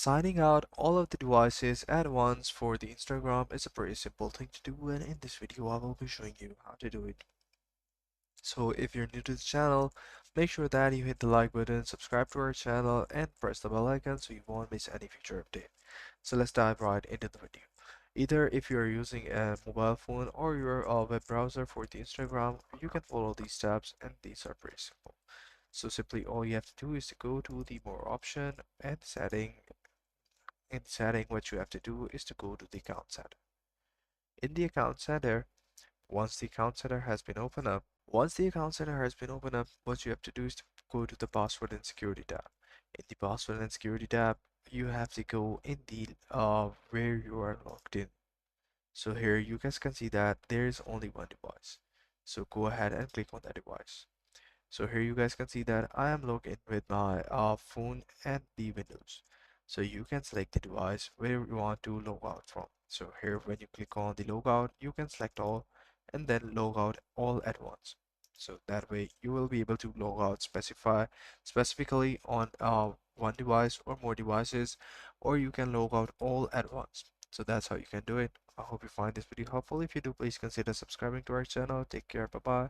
Signing out all of the devices at once for the Instagram is a pretty simple thing to do, and in this video I will be showing you how to do it. So if you're new to the channel, make sure that you hit the like button, subscribe to our channel, and press the bell icon so you won't miss any future update. So let's dive right into the video. Either if you're using a mobile phone or your web browser for the Instagram, you can follow these steps, and these are pretty simple. So simply all you have to do is to go to the more option and setting. In setting, what you have to do is to go to the account center. In the account center, once the account center has been opened up, what you have to do is to go to the password and security tab. In the password and security tab, you have to go in the where you are logged in. So here you guys can see that there is only one device. So go ahead and click on that device. So here you guys can see that I am logged in with my phone and the Windows. So you can select the device where you want to log out from. So here when you click on the logout, you can select all and then log out all at once. So that way you will be able to log out specifically on one device or more devices, or you can log out all at once. So that's how you can do it. I hope you find this video helpful. If you do, please consider subscribing to our channel. Take care. Bye bye.